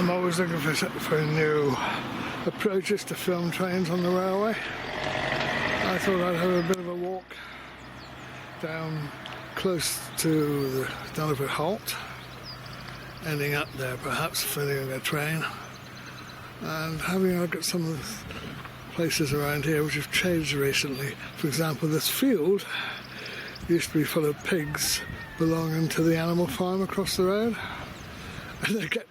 I'm always looking for new approaches to film trains on the railway. I thought I'd have a bit of a walk down close to the DONIFORD halt, ending up there perhaps filling a train, and having a look at some of the places around here which have changed recently. For example, this field used to be full of pigs belonging to the animal farm across the road, and they get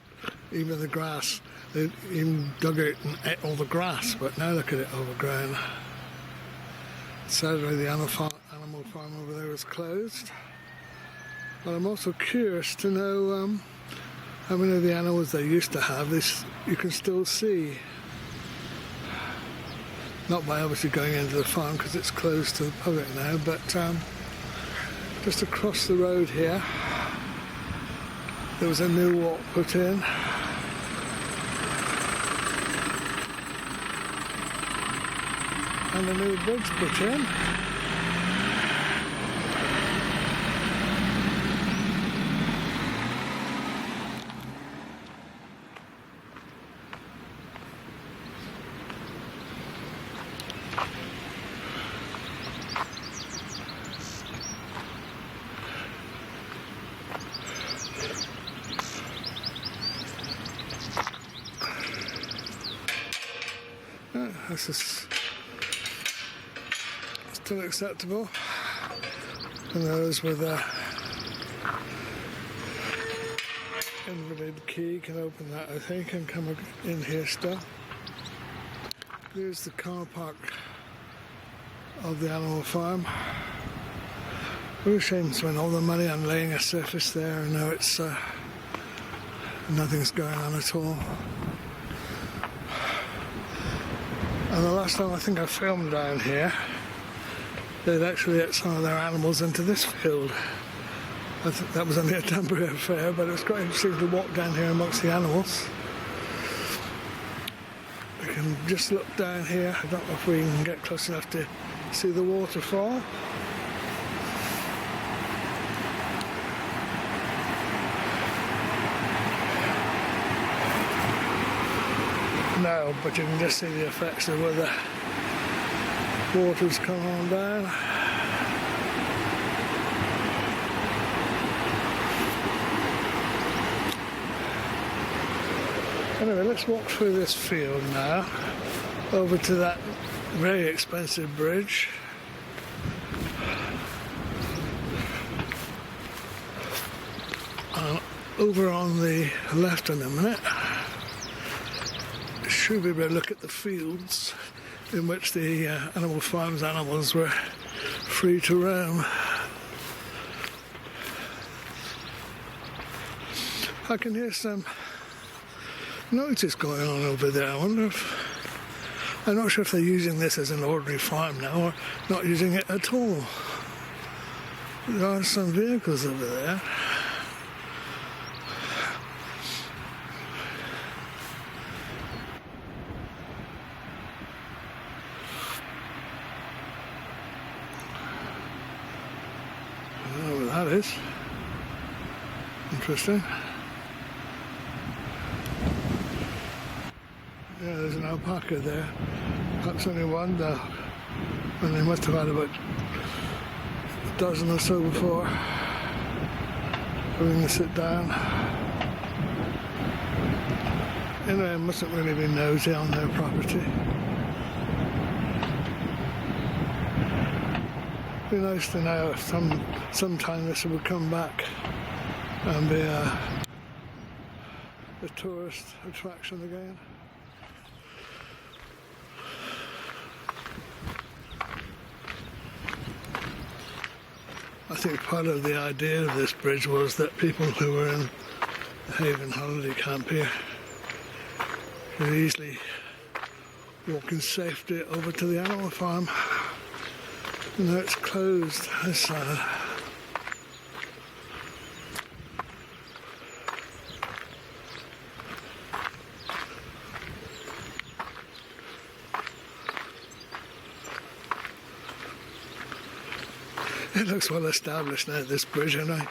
even the grass. They even dug out and ate all the grass, but now look at it overgrown. Sadly, the animal farm over there is closed. But I'm also curious to know how many of the animals they used to have this you can still see. Not by obviously going into the farm because it's closed to the public now, but just across the road here there was a new walk put in. And a new bridge put in. This is still acceptable, and those with a invalid key can open that, I think, and come in here still. Here's the car park of the animal farm. What a shame to spend all the money on laying a surface there, and now it's nothing's going on at all. And the last time I think I filmed down here, they'd actually let some of their animals into this field. I think that was only a temporary affair, but it's quite interesting to walk down here amongst the animals. We can just look down here. I don't know if we can get close enough to see the waterfall. No, but you can just see the effects of where the water's come on down. Anyway, let's walk through this field now, over to that very expensive bridge. Over on the left in a minute, should be able to look at the fields in which the animal farm's animals were free to roam. I can hear some noises going on over there. I wonder if... I'm not sure if they're using this as an ordinary farm now or not using it at all. There are some vehicles over there. I don't know what that is. Interesting. Yeah, there's an alpaca there. That's only one though. And they must have had about a dozen or so before. Having to sit down. Anyway, I mustn't really be nosy on their property. It'd be nice to know if sometime this would come back and be a tourist attraction again. I think part of the idea of this bridge was that people who were in the Haven holiday camp here could easily walk in safety over to the animal farm. And now it's closed. That's sad. It looks well established now, this bridge, and it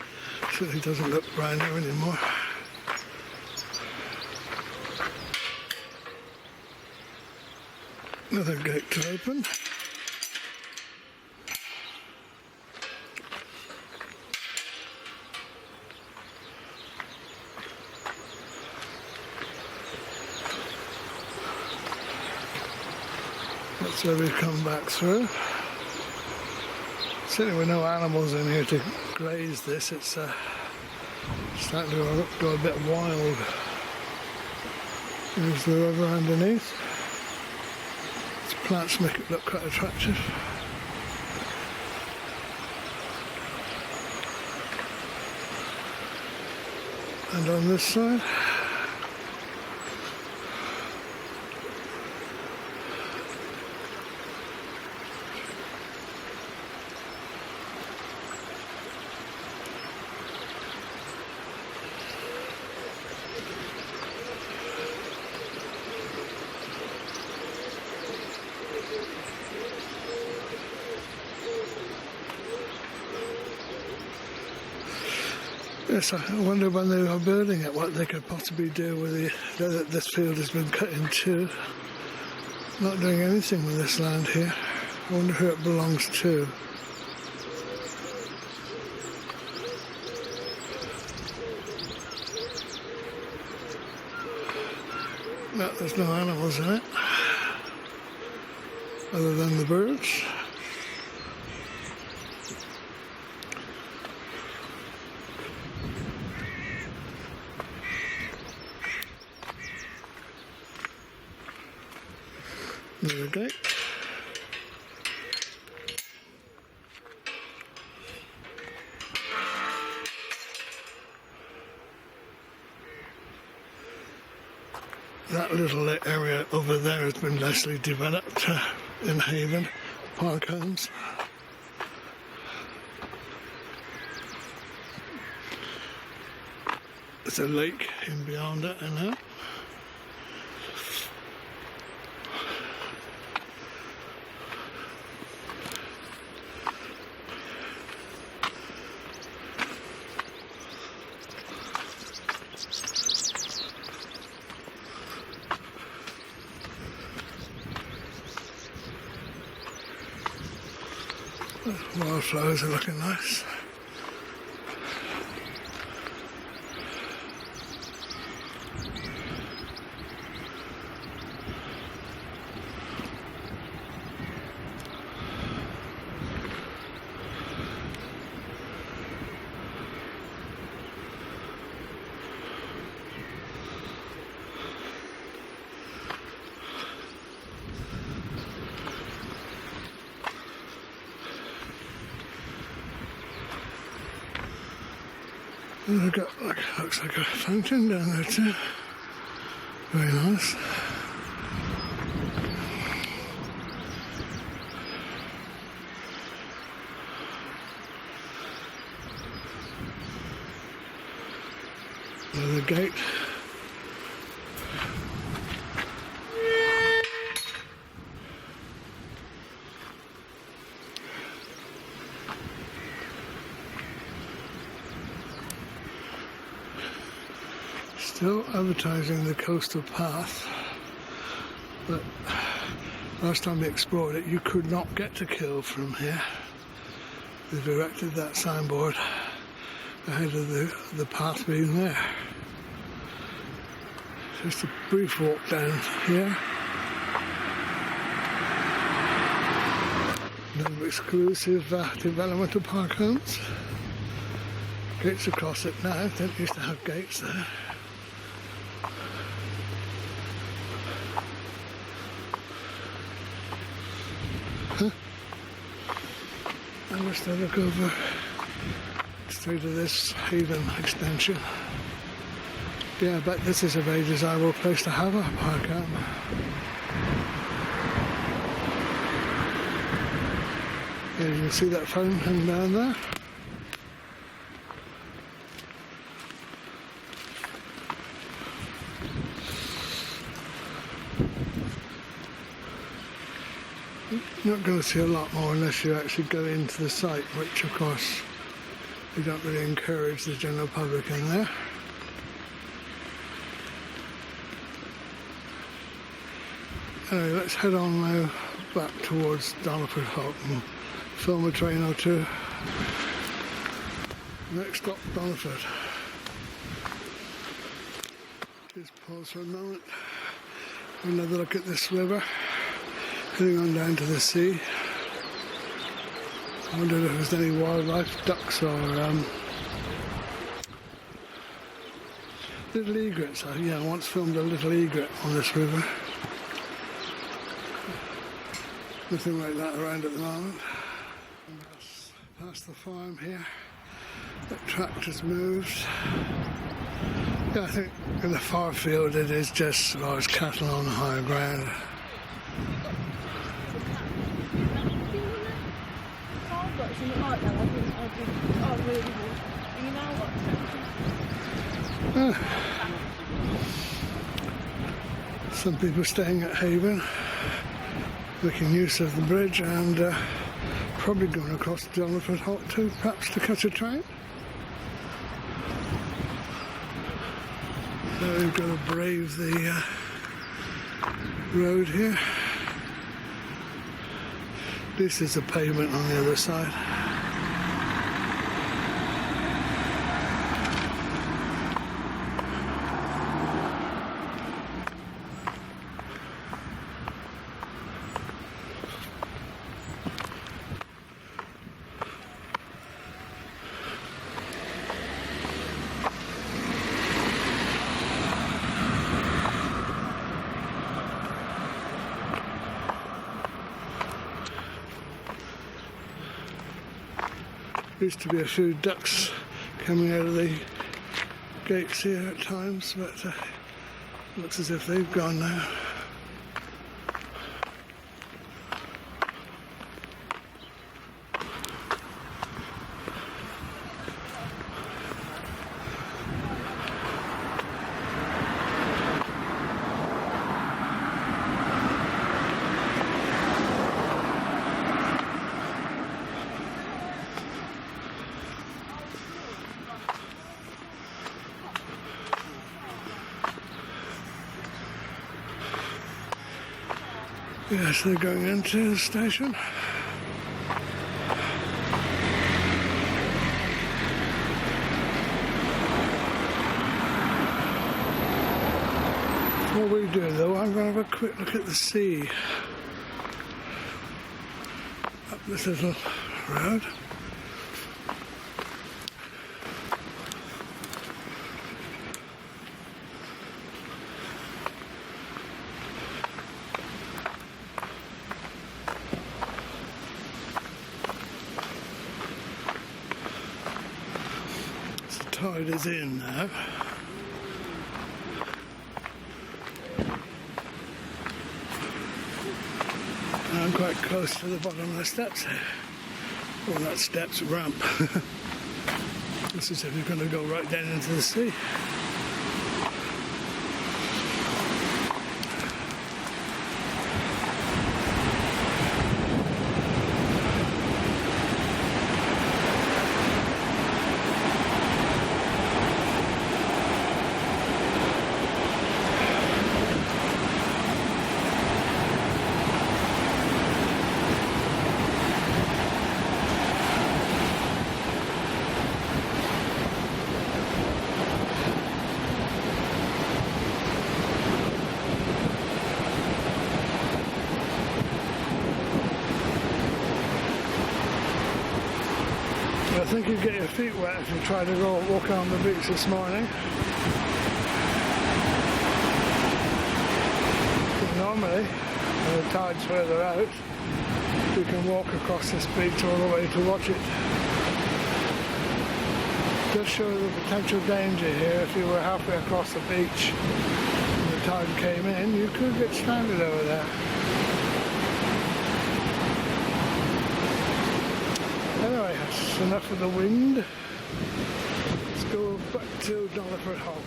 certainly doesn't look brand new anymore. Another gate to open. That's where we've come back through. Certainly with no animals in here to graze this, it's starting to go a bit wild. There's the river underneath. These plants make it look quite attractive. And on this side, yes, I wonder when they were building it what they could possibly do with this field has been cut in two. Not doing anything with this land here. I wonder who it belongs to. No, there's no animals in it, other than the birds. Another gate. That little area over there has been nicely developed in Haven, park homes. There's a lake in beyond it, I know. Wildflowers are looking nice. And we've got, looks like a fountain down there too. Very nice. Another gate. Still advertising the coastal path, but last time we explored it you could not get to Kill from here. They've erected that signboard ahead of the path being there. Just a brief walk down here. No exclusive development of park homes. Gates across it now, don't used to have gates there. And we'll still look over straight to this Haven extension. Yeah, I bet this is a very desirable place to have a park home. Yeah, you can see that fountain down there. You're not going to see a lot more unless you actually go into the site, which of course we don't really encourage the general public in there. Anyway, let's head on now back towards DONIFORD Halt and film a train or two. Next stop, DONIFORD. Just pause for a moment. Another look at this river, heading on down to the sea. I wondered if there's any wildlife, ducks or little egrets. I once filmed a little egret on this river. Nothing like that around at the moment. And that's past the farm here. The tractor's moved. Yeah, I think in the far field it is just large cattle on the higher ground. Some people staying at Haven, making use of the bridge and probably going across to DONIFORD Halt too, perhaps to catch a train. So we've got to brave the road here. At least there's a pavement on the other side. Used to be a few ducks coming out of the gates here at times, but looks as if they've gone now. Yes, they're going into the station. Before we do though, I'm going to have a quick look at the sea. Up this little road. Tide is in now. And I'm quite close to the bottom of the steps here. Well, that steps ramp. This is if you're going to go right down into the sea. I think you'd get your feet wet if you try to go walk on the beach this morning. Normally, when the tide's further out, you can walk across this beach all the way to watch it. Just show the potential danger here. If you were halfway across the beach and the tide came in, you could get stranded over there. Anyway, that's enough of the wind. Let's go back to DONIFORD Halt.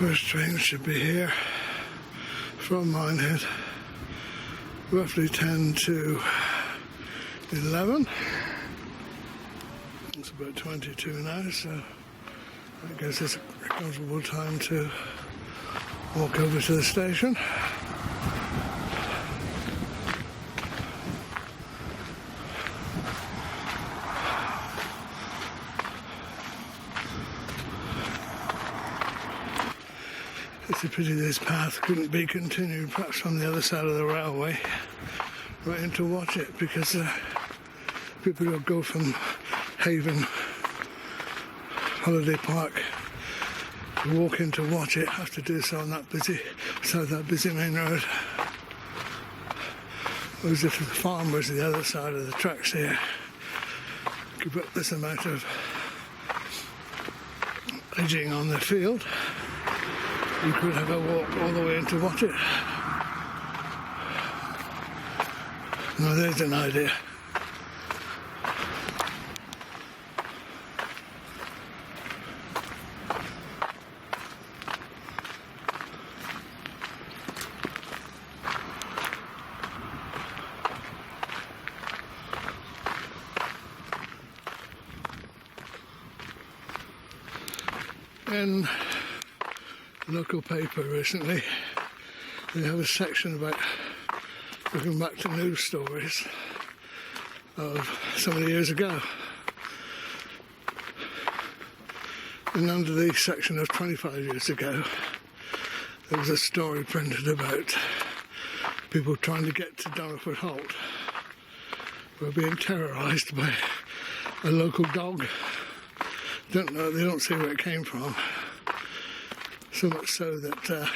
First train should be here from Minehead, roughly 10 to 11. It's about 22 now, so I guess it's a comfortable time to walk over to the station. It's a pity this path couldn't be continued perhaps from the other side of the railway right in to watch it, because people who go from Haven Holiday Park to walk in to watch it have to do so on that busy main road. Whereas if the farmers on the other side of the tracks here give up this amount of edging on the field, you could have a walk all the way in to watch it. Now there's an idea. In the local paper recently, they have a section about looking back to news stories of some of the years ago. And under the section of 25 years ago, there was a story printed about people trying to get to DONIFORD Halt, who were being terrorised by a local dog. They don't see where it came from. So much so that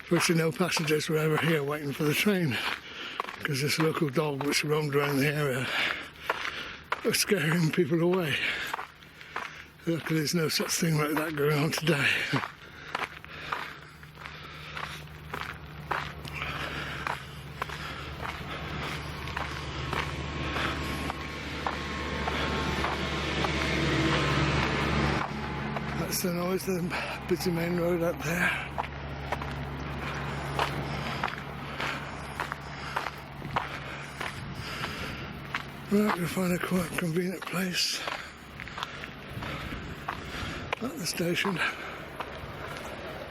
virtually no passengers were ever here waiting for the train, because this local dog which roamed around the area was scaring people away. Luckily there's no such thing like that going on today. That's the noise, the busy main road up there. Right, we'll find a quite convenient place at the station.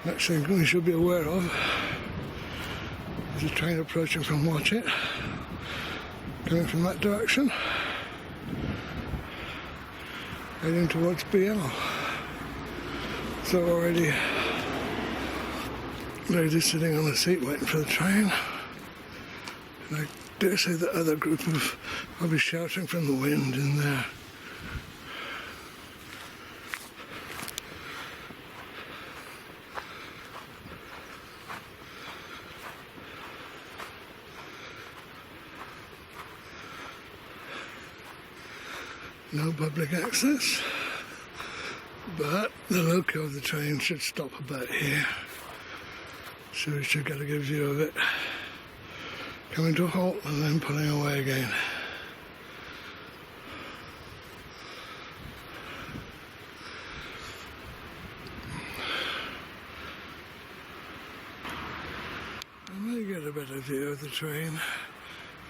Next thing we should be aware of is a train approaching from Watchet, coming from that direction, heading towards BL. So already ladies sitting on a seat waiting for the train, and I dare say the other group of probably shouting from the wind in there. No public access, but the loco of the train should stop about here, so we should get a good view of it coming to a halt and then pulling away again. I may get a better view of the train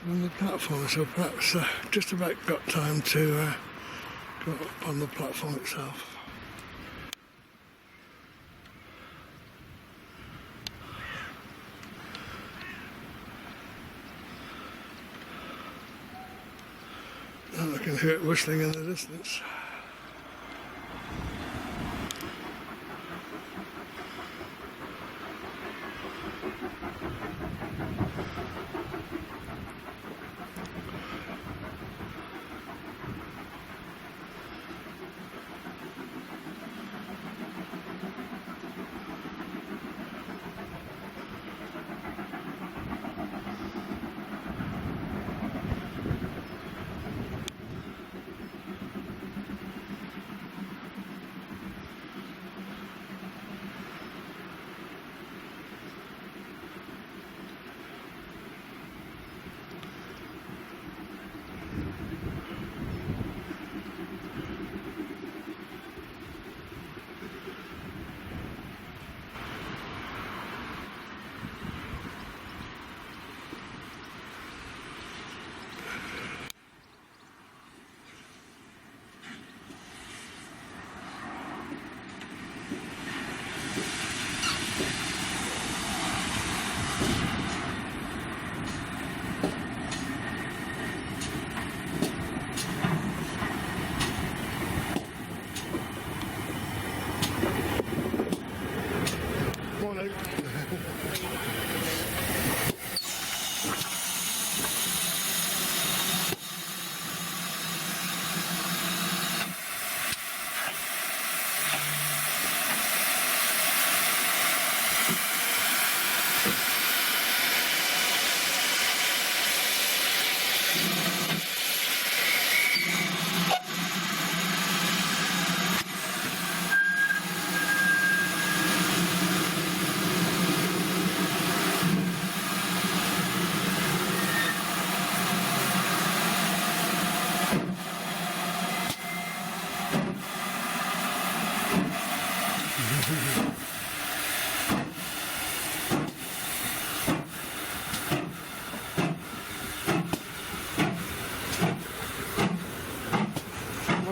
from the platform, so perhaps just about got time to go up on the platform itself. And I can hear it whistling in the distance.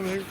morning.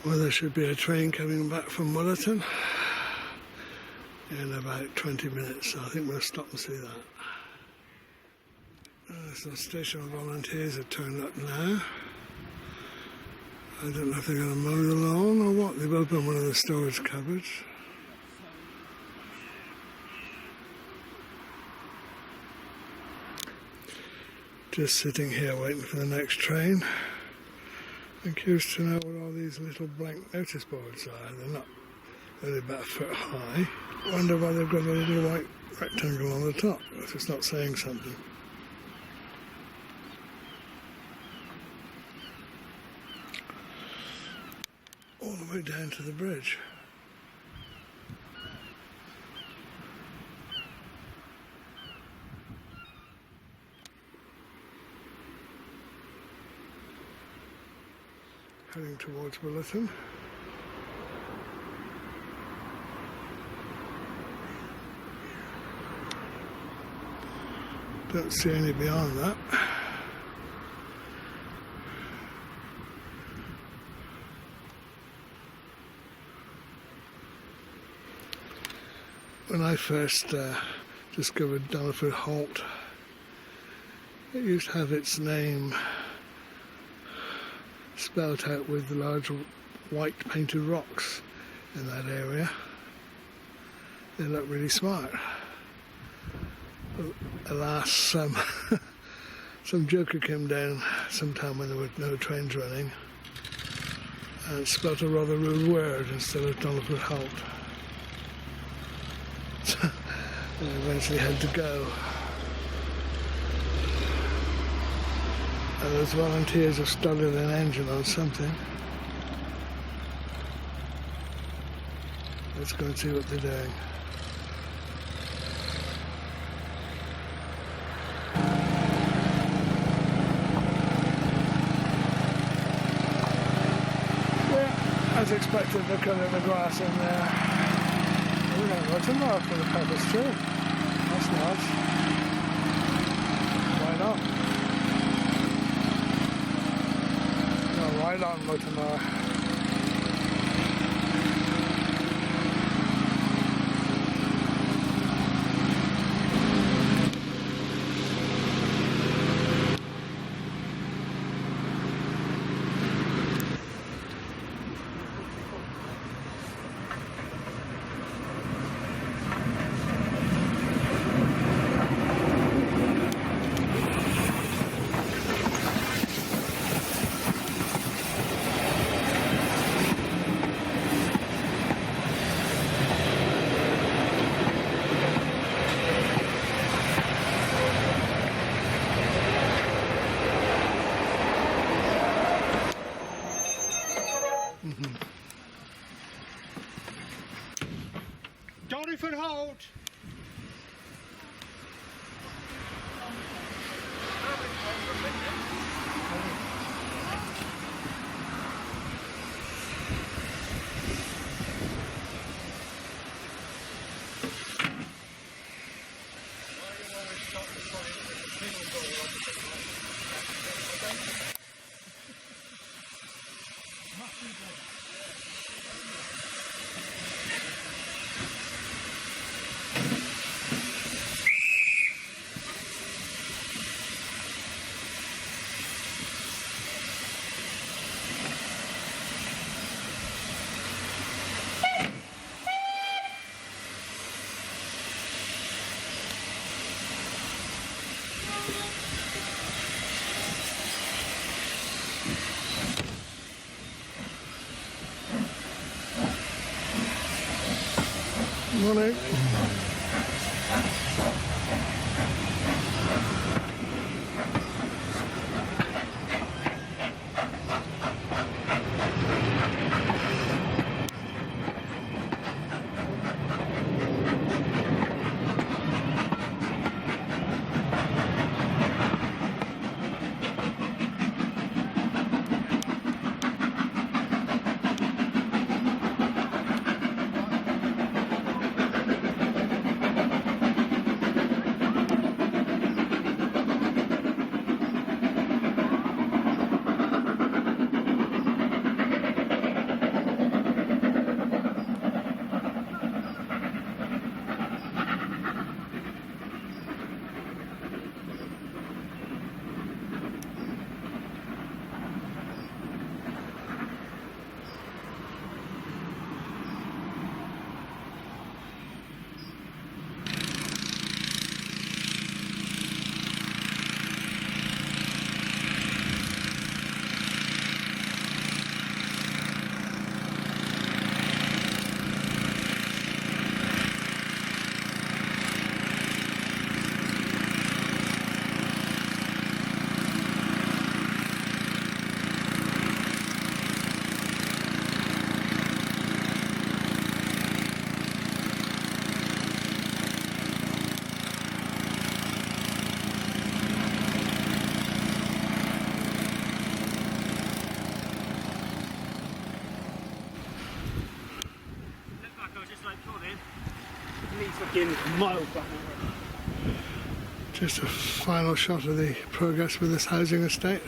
Well, there should be a train coming back from Mullerton in about 20 minutes, so I think we'll stop and see that. Some station volunteers have turned up now. I don't know if they're going to mow the lawn or what. They've opened one of the storage cupboards. Just sitting here waiting for the next train. I'm curious to know what all these little blank notice boards are. They're not only about a foot high. I wonder why they've got a little white rectangle on the top, if it's not saying something. All the way down to the bridge. Heading towards Mullerton. Don't see any beyond that. When I first discovered DONIFORD Halt, it used to have its name spelt out with large white painted rocks in that area. They look really smart. But alas, some joker came down sometime when there were no trains running and spelt a rather rude word instead of DONIFORD Halt. So I eventually had to go. And those volunteers have started an engine on something. Let's go and see what they're doing. Yeah, as expected, they're cutting the grass in there. We don't go tomorrow for the purpose too. That's nice. Why not? Right on, Mullerton. DONIFORD Halt! Morning. Just a final shot of the progress with this housing estate.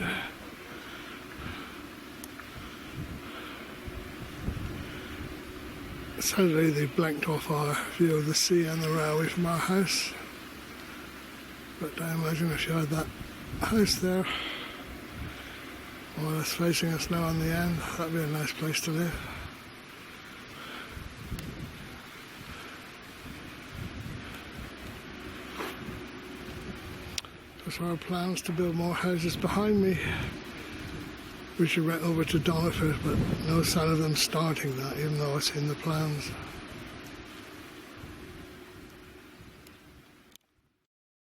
Sadly, they blanked off our view of the sea and the railway from our house. But I imagine if you had that house there, more or less facing us now on the end, that'd be a nice place to live. So our plans to build more houses behind me. We should rent over to DONIFORD, but no sign of them starting that, even though it's in the plans.